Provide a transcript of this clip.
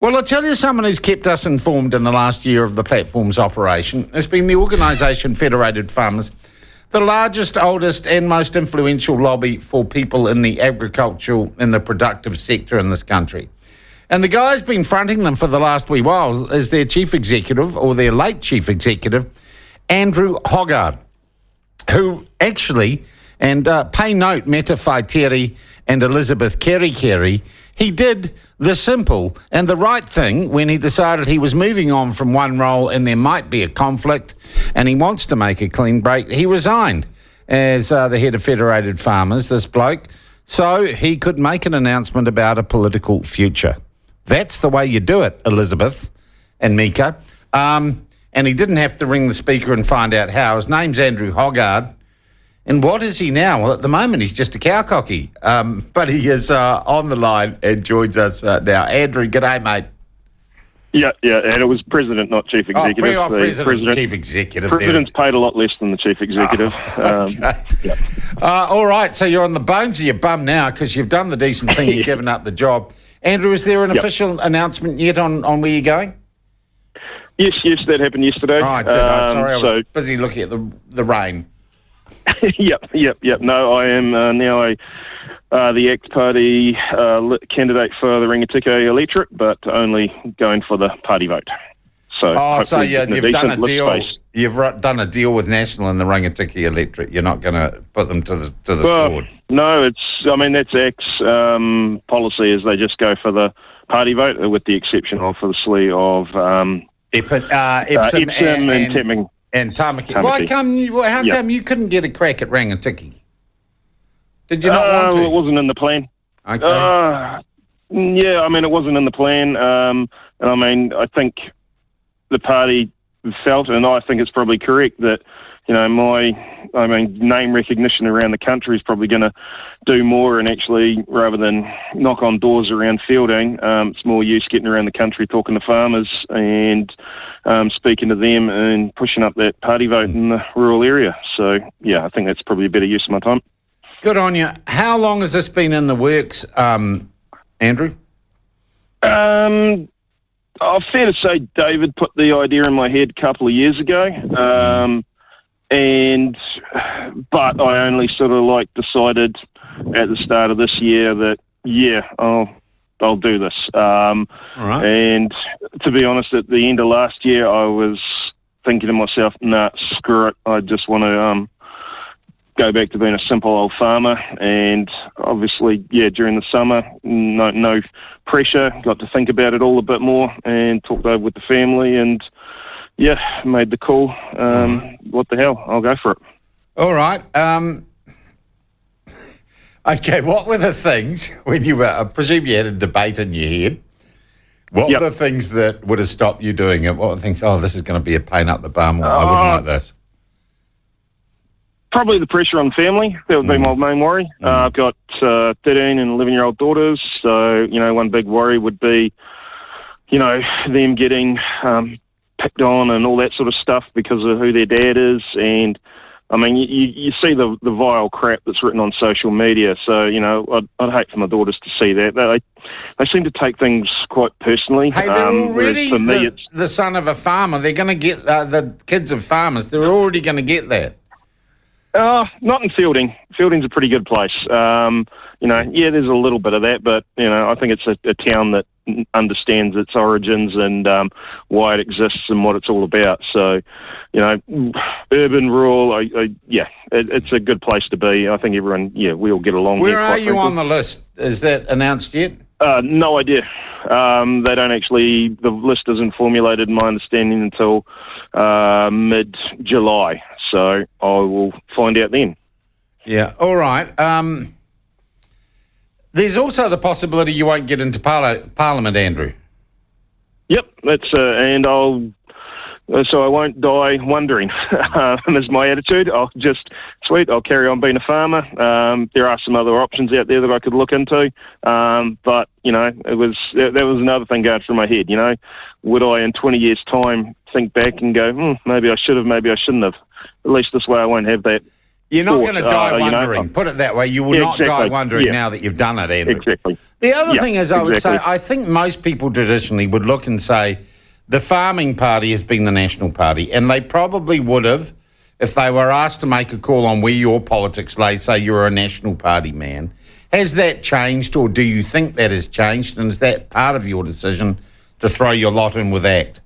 Well, I'll tell you someone who's kept us informed in the last year of the platform's operation. It's been the organisation Federated Farmers, the largest, oldest and most influential lobby for people in the agricultural and the productive sector in this country. And the guy who's been fronting them for the last wee while is their chief executive, or their late chief executive, Andrew Hoggard, who actually, and pay note, Meta Whaiteri and Elizabeth Kerry, he did the simple and the right thing when he decided he was moving on from one role and there might be a conflict and he wants to make a clean break. He resigned as the head of Federated Farmers, this bloke, so he could make an announcement about a political future. That's the way you do it, Elizabeth and Mika. And he didn't have to ring the speaker and find out how. His name's Andrew Hoggard. And what is he now? Well, at the moment, he's just a cowcocky. But he is on the line and joins us now. Andrew, g'day, mate. Yeah, and it was president, not chief executive. President, chief executive. President's paid a lot less than the chief executive. Okay. All right, so you're on the bones of your bum now because you've done the decent thing, you've given up the job. Andrew, is there an official announcement yet on where you're going? Yes, that happened yesterday. Oh, did I? Sorry, I was busy looking at the rain. Yep. No, I am now the ACT Party candidate for the Rangitikei electorate, but only going for the party vote. So, you've done a deal. Space. You've done a deal with National and the Rangitikei electorate. You're not going to put them to the sword. No, that's ACT's policy is they just go for the party vote, with the exception of obviously of Epsom and Temming. And Tamaki. How come you couldn't get a crack at Rangitikei? Did you not want to? It wasn't in the plan. Okay. It wasn't in the plan. I think the party felt, and I think it's probably correct, that my name recognition around the country is probably going to do more, and actually, rather than knock on doors around fielding, it's more use getting around the country, talking to farmers and speaking to them and pushing up that party vote in the rural area. So, yeah, I think that's probably a better use of my time. Good on you. How long has this been in the works, Andrew? Fair to say David put the idea in my head a couple of years ago. But I only sort of decided at the start of this year that, I'll do this. All right. And to be honest, at the end of last year, I was thinking to myself, nah, screw it. I just want to go back to being a simple old farmer. And obviously, during the summer, no pressure, got to think about it all a bit more and talked over with the family and made the call. What the hell? I'll go for it. All right. Okay, what were the things when you were, I presume you had a debate in your head, what were the things that would have stopped you doing it? What were the things, this is going to be a pain up the bum, or I wouldn't like this? Probably the pressure on family. That would be my main worry. I've got 13 and 11-year-old daughters, so, one big worry would be, them getting picked on and all that sort of stuff because of who their dad is. And you see the vile crap that's written on social media. So, I'd hate for my daughters to see that. They seem to take things quite personally. Hey, they're already the son of a farmer. They're going to get the kids of farmers. They're already going to get that. Not in Fielding. Fielding's a pretty good place. There's a little bit of that, but, I think it's a town that understands its origins and why it exists and what it's all about. So, urban, rural, it's a good place to be. I think everyone, we all get along. Where are you on the list? Is that announced yet? No idea. They don't actually, the list isn't formulated, in my understanding, until mid-July. So I will find out then. Yeah, all right. There's also the possibility you won't get into Parliament, Andrew. Yep, that's and so I won't die wondering. Is my attitude. I'll carry on being a farmer. There are some other options out there that I could look into, but that was another thing going through my head. Would I in 20 years' time think back and go, maybe I should have, maybe I shouldn't have. At least this way I won't have that You're not thought, going to die you know, wondering. Put it that way. You will not die exactly, wondering yeah. now that you've done it, Andrew. Exactly. The other Yeah, thing is, I would say, exactly. I think most people traditionally would look and say the farming party has been the national party, and they probably would have, if they were asked to make a call on where your politics lay, say you're a national party man. Has that changed, or do you think that has changed, and is that part of your decision to throw your lot in with ACT?